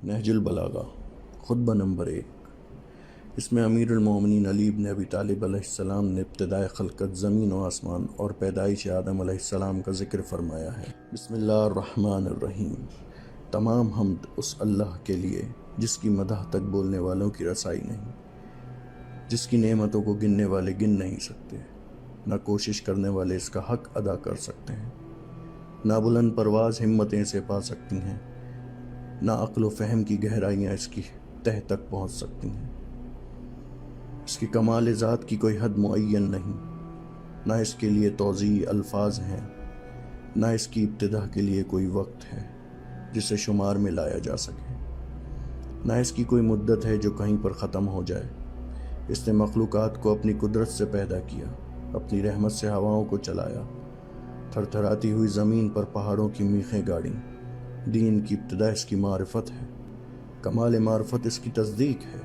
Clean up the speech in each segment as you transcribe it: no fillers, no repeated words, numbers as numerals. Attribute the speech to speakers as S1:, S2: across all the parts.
S1: نہج البلاغہ خطبہ نمبر 1۔ اس میں امیر المومنین علی بن ابی طالب علیہ السلام نے ابتدائے خلقت زمین و آسمان اور پیدائش آدم علیہ السلام کا ذکر فرمایا ہے۔ بسم اللہ الرحمن الرحیم۔ تمام حمد اس اللہ کے لیے جس کی مدح تک بولنے والوں کی رسائی نہیں، جس کی نعمتوں کو گننے والے گن نہیں سکتے، نہ کوشش کرنے والے اس کا حق ادا کر سکتے ہیں، نہ بلند پرواز ہمتیں اسے پا سکتی ہیں، نہ عقل و فہم کی گہرائیاں اس کی تہ تک پہنچ سکتی ہیں۔ اس کی کمال ذات کی کوئی حد معین نہیں، نہ اس کے لیے توضیح الفاظ ہیں، نہ اس کی ابتدا کے لیے کوئی وقت ہے جسے شمار میں لایا جا سکے، نہ اس کی کوئی مدت ہے جو کہیں پر ختم ہو جائے۔ اس نے مخلوقات کو اپنی قدرت سے پیدا کیا، اپنی رحمت سے ہواؤں کو چلایا، تھر تھراتی ہوئی زمین پر پہاڑوں کی میخیں گاڑیں۔ دین کی ابتدا اس کی معرفت ہے، کمال معرفت اس کی تصدیق ہے،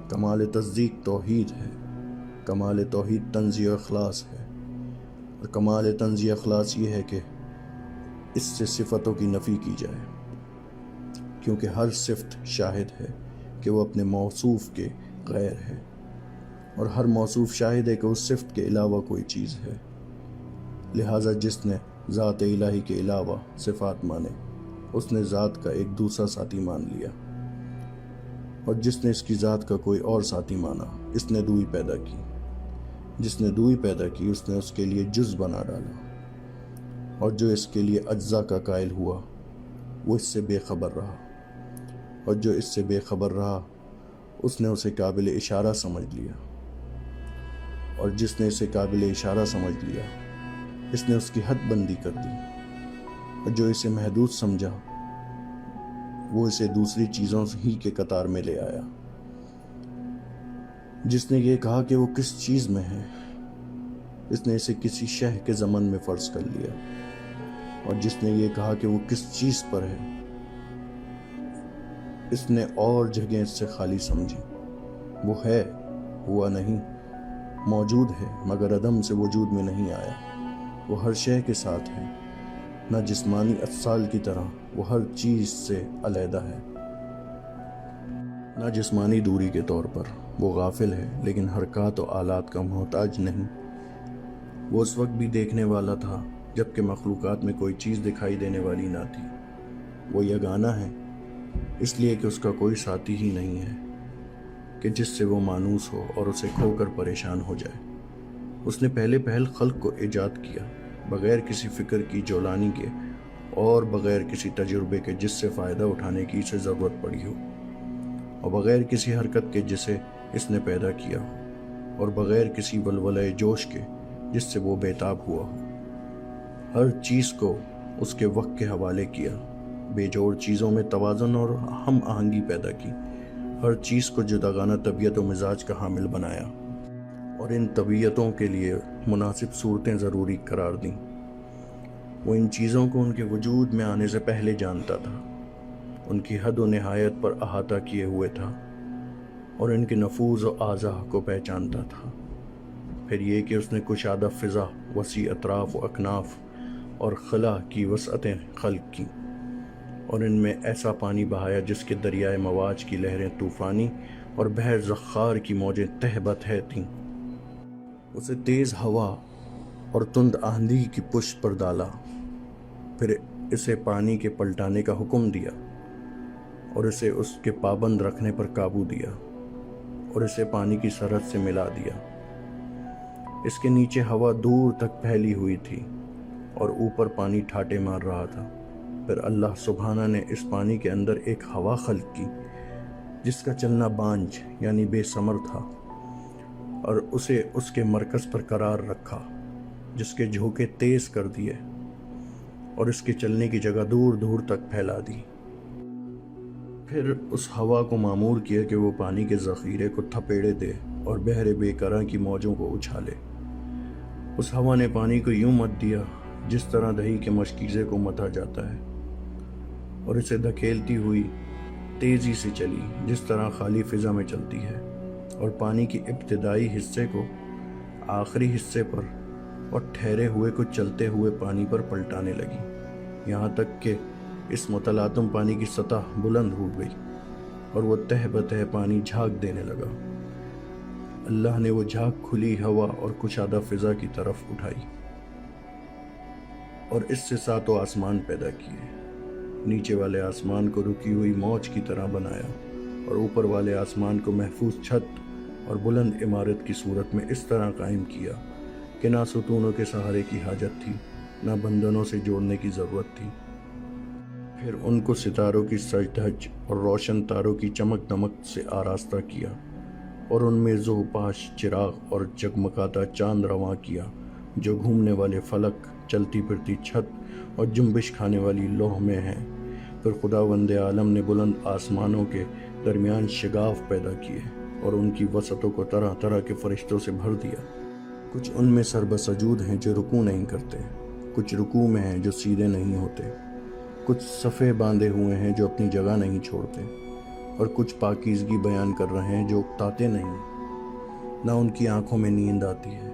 S1: کمال تصدیق توحید ہے، کمال توحید تنزیہ و اخلاص ہے، اور کمال تنزیہ اخلاص یہ ہے کہ اس سے صفتوں کی نفی کی جائے، کیونکہ ہر صفت شاہد ہے کہ وہ اپنے موصوف کے غیر ہے، اور ہر موصوف شاہد ہے کہ اس صفت کے علاوہ کوئی چیز ہے۔ لہٰذا جس نے ذات الہی کے علاوہ صفات مانے، اس نے ذات کا ایک دوسرا ساتھی مان لیا، اور جس نے اس کی ذات کا کوئی اور ساتھی مانا، اس نے دوئی پیدا کی۔ جس نے دوئی پیدا کی، اس نے اس کے لیے جز بنا ڈالا، اور جو اس کے لیے اجزا کا قائل ہوا وہ اس سے بے خبر رہا، اور جو اس سے بے خبر رہا اس نے اسے قابل اشارہ سمجھ لیا، اور جس نے اسے قابل اشارہ سمجھ لیا اس نے اس کی حد بندی کر دی، اور جو اسے محدود سمجھا وہ اسے دوسری چیزوں ہی کے قطار میں لے آیا۔ جس نے یہ کہا کہ وہ کس چیز میں ہے، اس نے اسے کسی شے کے ضمن میں فرض کر لیا، اور جس نے یہ کہا کہ وہ کس چیز پر ہے، اس نے اور جگہیں اس سے خالی سمجھی۔ وہ ہے، ہوا نہیں، موجود ہے مگر عدم سے وجود میں نہیں آیا۔ وہ ہر شے کے ساتھ ہے، نہ جسمانی اتصال کی طرح وہ ہر چیز سے علیحدہ ہے، نہ جسمانی دوری کے طور پر وہ غافل ہے، لیکن حرکات و آلات کا محتاج نہیں۔ وہ اس وقت بھی دیکھنے والا تھا جبکہ مخلوقات میں کوئی چیز دکھائی دینے والی نہ تھی۔ وہ یگانہ ہے اس لیے کہ اس کا کوئی ساتھی ہی نہیں ہے کہ جس سے وہ مانوس ہو اور اسے کھو کر پریشان ہو جائے۔ اس نے پہلے پہل خلق کو ایجاد کیا، بغیر کسی فکر کی جولانی کے اور بغیر کسی تجربے کے جس سے فائدہ اٹھانے کی اسے ضرورت پڑی ہو، اور بغیر کسی حرکت کے جسے اس نے پیدا کیا ہو، اور بغیر کسی ولولۂ جوش کے جس سے وہ بیتاب ہوا ہو۔ ہر چیز کو اس کے وقت کے حوالے کیا، بے جوڑ چیزوں میں توازن اور ہم آہنگی پیدا کی، ہر چیز کو جداگانہ طبیعت و مزاج کا حامل بنایا، اور ان طبیعتوں کے لیے مناسب صورتیں ضروری قرار دیں۔ وہ ان چیزوں کو ان کے وجود میں آنے سے پہلے جانتا تھا، ان کی حد و نہایت پر احاطہ کیے ہوئے تھا، اور ان کے نفوذ و اعضاء کو پہچانتا تھا۔ پھر یہ کہ اس نے کشادہ فضا، وسیع اطراف و اکناف اور خلا کی وسعتیں خلق کی، اور ان میں ایسا پانی بہایا جس کے دریائے مواج کی لہریں طوفانی اور بحر زخار کی موجیں تہ بتہ تھیں۔ اسے تیز ہوا اور تند آندھی کی پشت پر ڈالا، پھر اسے پانی کے پلٹانے کا حکم دیا، اور اسے اس کے پابند رکھنے پر قابو دیا، اور اسے پانی کی سرحد سے ملا دیا۔ اس کے نیچے ہوا دور تک پھیلی ہوئی تھی اور اوپر پانی ٹھاٹے مار رہا تھا۔ پھر اللہ سبحانہ نے اس پانی کے اندر ایک ہوا خلق کی جس کا چلنا بانجھ یعنی بے ثمر تھا، اور اسے اس کے مرکز پر قرار رکھا، جس کے جھونکے تیز کر دیے اور اس کے چلنے کی جگہ دور دور تک پھیلا دی۔ پھر اس ہوا کو مامور کیا کہ وہ پانی کے ذخیرے کو تھپیڑے دے اور بحر بے قرار کی موجوں کو اچھالے۔ اس ہوا نے پانی کو یوں مت دیا جس طرح دہی کے مشکیزے کو متا جاتا ہے، اور اسے دھکیلتی ہوئی تیزی سے چلی جس طرح خالی فضا میں چلتی ہے، اور پانی کی ابتدائی حصے کو آخری حصے پر اور ٹھہرے ہوئے کو چلتے ہوئے پانی پر پلٹانے لگی، یہاں تک کہ اس متلاطم پانی کی سطح بلند ہو گئی اور وہ تہ بتہ پانی جھاگ دینے لگا۔ اللہ نے وہ جھاگ کھلی ہوا اور کشادہ فضا کی طرف اٹھائی اور اس سے ساتوں آسمان پیدا کیے۔ نیچے والے آسمان کو رکی ہوئی موج کی طرح بنایا اور اوپر والے آسمان کو محفوظ چھت اور بلند عمارت کی صورت میں اس طرح قائم کیا کہ نہ ستونوں کے سہارے کی حاجت تھی، نہ بندھنوں سے جوڑنے کی ضرورت تھی۔ پھر ان کو ستاروں کی سج دھج اور روشن تاروں کی چمک دمک سے آراستہ کیا اور ان میں زو پاش چراغ اور جگمگاتا چاند رواں کیا جو گھومنے والے فلک، چلتی پھرتی چھت اور جنبش کھانے والی لوح میں ہیں۔ پھر خداوند عالم نے بلند آسمانوں کے درمیان شگاف پیدا کیے اور ان کی وسطوں کو طرح طرح کے فرشتوں سے بھر دیا۔ کچھ ان میں سربسجود ہیں جو رکوع نہیں کرتے، کچھ رکوع میں ہیں جو سیدھے نہیں ہوتے، کچھ صفے باندھے ہوئے ہیں جو اپنی جگہ نہیں چھوڑتے، اور کچھ پاکیزگی بیان کر رہے ہیں جو اکتاتے نہیں۔ نہ ان کی آنکھوں میں نیند آتی ہے،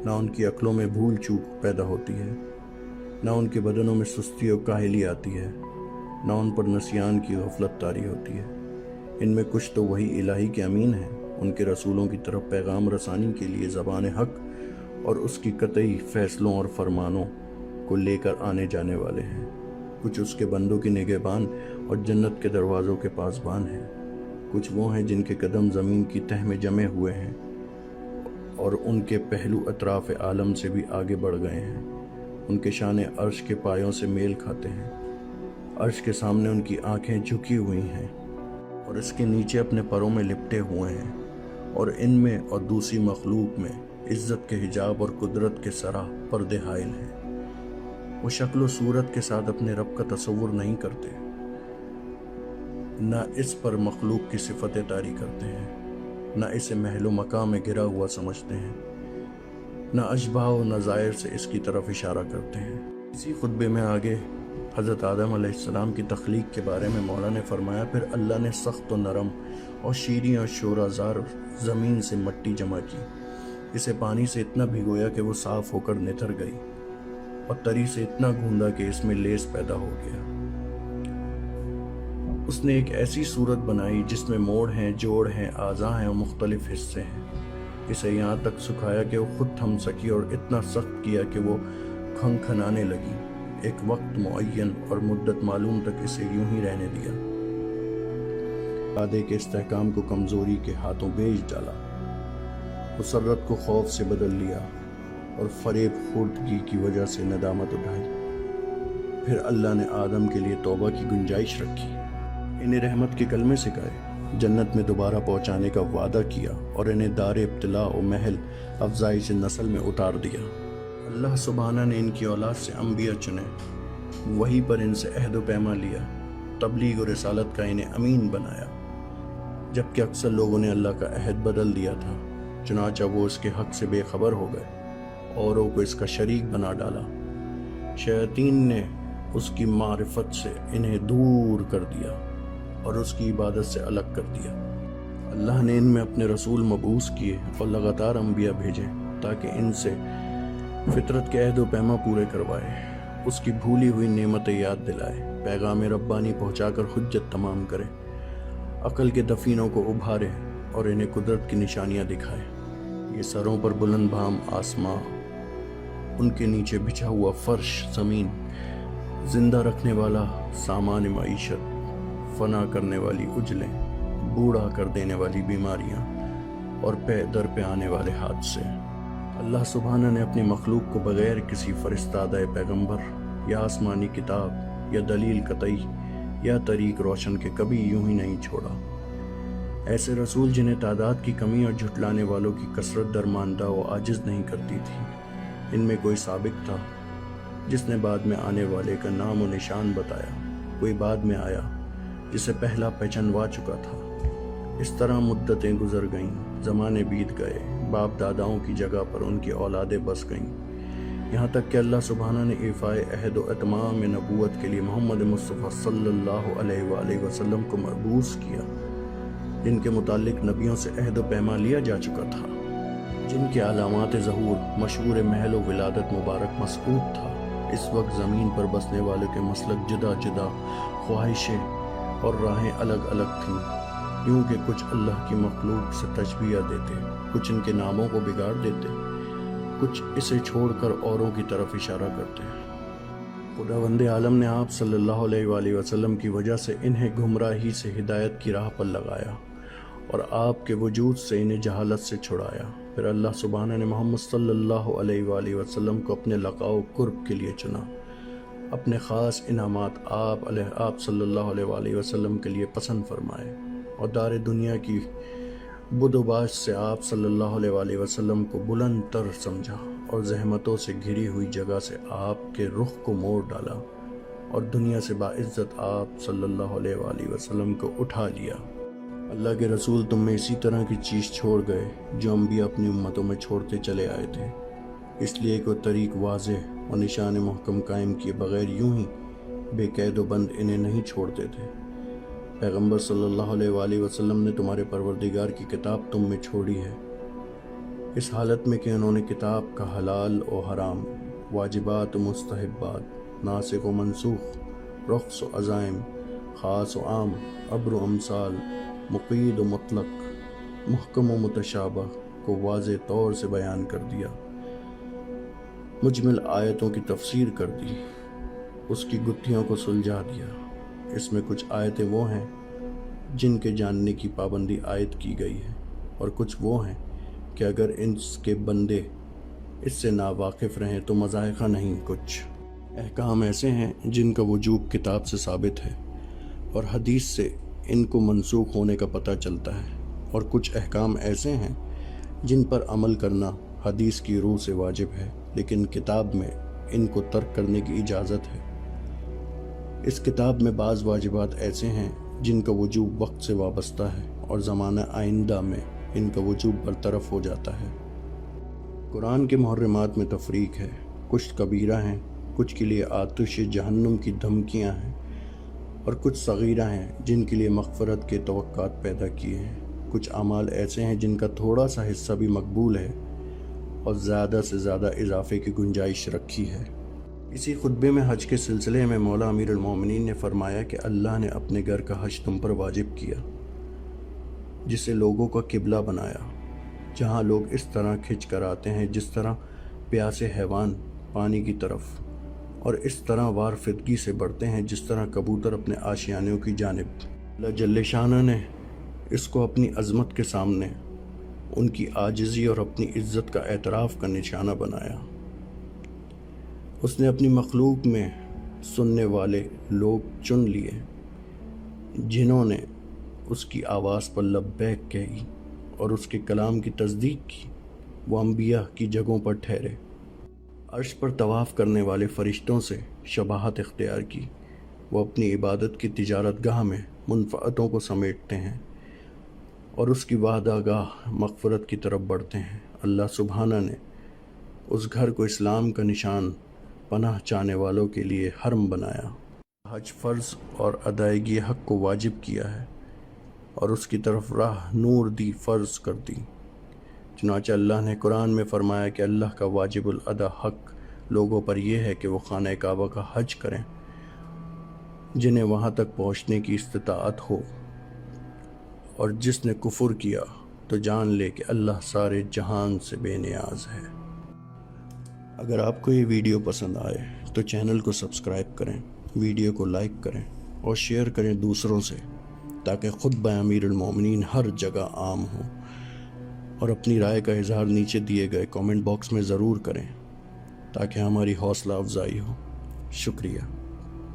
S1: نہ ان کی عقلوں میں بھول چوک پیدا ہوتی ہے، نہ ان کے بدنوں میں سستی و کاہلی آتی ہے، نہ ان پر نسیان کی غفلت طاری ہوتی ہے۔ ان میں کچھ تو وہی الہی کے امین ہیں، ان کے رسولوں کی طرف پیغام رسانی کے لیے زبان حق اور اس کی قطعی فیصلوں اور فرمانوں کو لے کر آنے جانے والے ہیں۔ کچھ اس کے بندوں کی نگہبان اور جنت کے دروازوں کے پاسبان ہیں۔ کچھ وہ ہیں جن کے قدم زمین کی تہ میں جمے ہوئے ہیں اور ان کے پہلو اطراف عالم سے بھی آگے بڑھ گئے ہیں۔ ان کے شان عرش کے پایوں سے میل کھاتے ہیں۔ عرش کے سامنے ان کی آنکھیں جھکی ہوئی ہیں اور اس کے نیچے اپنے پروں میں لپٹے ہوئے ہیں، اور ان میں اور دوسری مخلوق میں عزت کے حجاب اور قدرت کے سراہ پردے حائل ہیں۔ وہ شکل و صورت کے ساتھ اپنے رب کا تصور نہیں کرتے، نہ اس پر مخلوق کی صفتیں طاری کرتے ہیں، نہ اسے محل و مقام میں گرا ہوا سمجھتے ہیں، نہ اشباہ و نظائر سے اس کی طرف اشارہ کرتے ہیں۔ اسی خطبے میں آگے حضرت آدم علیہ السلام کی تخلیق کے بارے میں مولا نے فرمایا، پھر اللہ نے سخت و نرم اور شیریں اور شورازار زمین سے مٹی جمع کی، اسے پانی سے اتنا بھگویا کہ وہ صاف ہو کر نتھر گئی، اور تری سے اتنا گھوندا کہ اس میں لیس پیدا ہو گیا۔ اس نے ایک ایسی صورت بنائی جس میں موڑ ہیں، جوڑ ہیں، اعضاء ہیں اور مختلف حصے ہیں۔ اسے یہاں تک سکھایا کہ وہ خود تھم سکی اور اتنا سخت کیا کہ وہ کھنکھنانے لگی۔ ایک وقت معین اور مدت معلوم تک اسے یوں ہی رہنے دیا۔ وعدے کے استحکام کو کمزوری کے ہاتھوں بیچ ڈالا، مسرت کو خوف سے بدل لیا اور فریب خوردگی کی وجہ سے ندامت اٹھائی۔ پھر اللہ نے آدم کے لیے توبہ کی گنجائش رکھی، انہیں رحمت کے کلمے سکھائے، جنت میں دوبارہ پہنچانے کا وعدہ کیا اور انہیں دار ابتلاء و محل افزائش نسل میں اتار دیا۔ اللہ سبحانہ نے ان کی اولاد سے انبیاء چنے، وہی پر ان سے عہد و پیمان لیا، تبلیغ و رسالت کا انہیں امین بنایا، جبکہ اکثر لوگوں نے اللہ کا عہد بدل دیا تھا، چنانچہ وہ اس کے حق سے بے خبر ہو گئے، اوروں کو اس کا شریک بنا ڈالا۔ شیاطین نے اس کی معرفت سے انہیں دور کر دیا اور اس کی عبادت سے الگ کر دیا۔ اللہ نے ان میں اپنے رسول مبعوث کیے اور لگاتار انبیاء بھیجے تاکہ ان سے فطرت کے عہد و پیما پورے کروائے، اس کی بھولی ہوئی نعمتیں یاد دلائے، پیغام ربانی پہنچا کر حجت تمام کرے، عقل کے دفینوں کو ابھارے اور انہیں قدرت کی نشانیاں دکھائے۔ یہ سروں پر بلند بھام آسماں، ان کے نیچے بچھا ہوا فرش زمین، زندہ رکھنے والا سامان معیشت، فنا کرنے والی اجلیں، بوڑھا کر دینے والی بیماریاں اور پے در پہ آنے والے حادثے۔ اللہ سبحانہ نے اپنی مخلوق کو بغیر کسی فرستادہ پیغمبر یا آسمانی کتاب یا دلیل قطعی یا طریق روشن کے کبھی یوں ہی نہیں چھوڑا۔ ایسے رسول جنہیں تعداد کی کمی اور جھٹلانے والوں کی کثرت درماندہ و عاجز نہیں کرتی تھی۔ ان میں کوئی سابق تھا جس نے بعد میں آنے والے کا نام و نشان بتایا، کوئی بعد میں آیا جسے پہلا پہچنوا چکا تھا۔ اس طرح مدتیں گزر گئیں، زمانے بیت گئے، باپ داداؤں کی جگہ پر ان کی اولادیں بس گئیں، یہاں تک کہ اللہ سبحانہ نے ایفائے عہد و اتمام نبوت کے لیے محمد مصطفیٰ صلی اللہ علیہ وآلہ وسلم کو مبعوث کیا، جن کے متعلق نبیوں سے عہد و پیمان لیا جا چکا تھا، جن کے علامات ظہور مشہور محل و ولادت مبارک مسعود تھا۔ اس وقت زمین پر بسنے والوں کے مسلک جدا جدا، خواہشیں اور راہیں الگ الگ تھیں، یوں کہ کچھ اللہ کی مخلوق سے تشبیہ دیتے، کچھ ان کے ناموں کو بگاڑ دیتے، کچھ اسے چھوڑ کر اوروں کی طرف اشارہ کرتے۔ خداوند عالم نے آپ صلی اللہ علیہ وآلہ وسلم کی وجہ سے انہیں گمراہی سے ہدایت کی راہ پر لگایا اور آپ کے وجود سے انہیں جہالت سے چھڑایا۔ پھر اللہ سبحانہ نے محمد صلی اللہ علیہ وآلہ وسلم کو اپنے لقاء و قرب کے لیے چنا۔ اپنے خاص انعامات آپ صلی اللہ علیہ وآلہ وسلم کے لیے پسند فرمائے اور دار دنیا کی بد و باش سے آپ صلی اللہ علیہ وآلہ وسلم کو بلند تر سمجھا اور زحمتوں سے گھری ہوئی جگہ سے آپ کے رخ کو موڑ ڈالا اور دنیا سے باعزت آپ صلی اللہ علیہ وآلہ وسلم کو اٹھا لیا۔ اللہ کے رسول تم میں اسی طرح کی چیز چھوڑ گئے جو انبیاء اپنی امتوں میں چھوڑتے چلے آئے تھے، اس لیے کہ وہ طریق واضح اور نشان محکم قائم کیے بغیر یوں ہی بے قید و بند انہیں نہیں چھوڑتے تھے۔ پیغمبر صلی اللہ علیہ وآلہ وسلم نے تمہارے پروردگار کی کتاب تم میں چھوڑی ہے، اس حالت میں کہ انہوں نے کتاب کا حلال و حرام، واجبات و مستحبات، ناسخ و منسوخ، رخص و عزائم، خاص و عام، امر و امثال، مقید و مطلق، محکم و متشابہ کو واضح طور سے بیان کر دیا، مجمل آیتوں کی تفسیر کر دی، اس کی گتھیوں کو سلجھا دیا۔ اس میں کچھ آیتیں وہ ہیں جن کے جاننے کی پابندی عائد کی گئی ہے، اور کچھ وہ ہیں کہ اگر اس کے بندے اس سے ناواقف رہیں تو مذائقہ نہیں۔ کچھ احکام ایسے ہیں جن کا وجوب کتاب سے ثابت ہے اور حدیث سے ان کو منسوخ ہونے کا پتہ چلتا ہے، اور کچھ احکام ایسے ہیں جن پر عمل کرنا حدیث کی روح سے واجب ہے لیکن کتاب میں ان کو ترک کرنے کی اجازت ہے۔ اس کتاب میں بعض واجبات ایسے ہیں جن کا وجوب وقت سے وابستہ ہے اور زمانہ آئندہ میں ان کا وجوب برطرف ہو جاتا ہے۔ قرآن کے محرمات میں تفریق ہے، کچھ کبیرہ ہیں، کچھ کے لیے آتش جہنم کی دھمکیاں ہیں، اور کچھ صغیرہ ہیں جن کے لیے مغفرت کے توقعات پیدا کیے ہیں۔ کچھ اعمال ایسے ہیں جن کا تھوڑا سا حصہ بھی مقبول ہے اور زیادہ سے زیادہ اضافے کی گنجائش رکھی ہے۔ اسی خطبے میں حج کے سلسلے میں مولا امیر المومنین نے فرمایا کہ اللہ نے اپنے گھر کا حج تم پر واجب کیا، جسے لوگوں کا قبلہ بنایا، جہاں لوگ اس طرح کھنچ کر آتے ہیں جس طرح پیاسے حیوان پانی کی طرف، اور اس طرح وارفتگی سے بڑھتے ہیں جس طرح کبوتر اپنے آشیانوں کی جانب۔ اللہ جل شانہ نے اس کو اپنی عظمت کے سامنے ان کی عاجزی اور اپنی عزت کا اعتراف کا نشانہ بنایا۔ اس نے اپنی مخلوق میں سننے والے لوگ چن لیے جنہوں نے اس کی آواز پر لبیک کہی اور اس کے کلام کی تصدیق کی۔ وہ انبیاء کی جگہوں پر ٹھہرے، عرش پر طواف کرنے والے فرشتوں سے شباہت اختیار کی۔ وہ اپنی عبادت کی تجارت گاہ میں منفعتوں کو سمیٹتے ہیں اور اس کی وعدہ گاہ مغفرت کی طرف بڑھتے ہیں۔ اللہ سبحانہ نے اس گھر کو اسلام کا نشان پناہ چاہنے والوں کے لیے حرم بنایا، حج فرض اور ادائیگی حق کو واجب کیا ہے اور اس کی طرف راہ نور دی فرض کر دی۔ چنانچہ اللہ نے قرآن میں فرمایا کہ اللہ کا واجب الادا حق لوگوں پر یہ ہے کہ وہ خانہ کعبہ کا حج کریں جنہیں وہاں تک پہنچنے کی استطاعت ہو، اور جس نے کفر کیا تو جان لے کہ اللہ سارے جہان سے بے نیاز ہے۔ اگر آپ کو یہ ویڈیو پسند آئے تو چینل کو سبسکرائب کریں، ویڈیو کو لائک کریں اور شیئر کریں دوسروں سے، تاکہ خطبہ امیر المومنین ہر جگہ عام ہو، اور اپنی رائے کا اظہار نیچے دیے گئے کامنٹ باکس میں ضرور کریں تاکہ ہماری حوصلہ افزائی ہو۔ شکریہ۔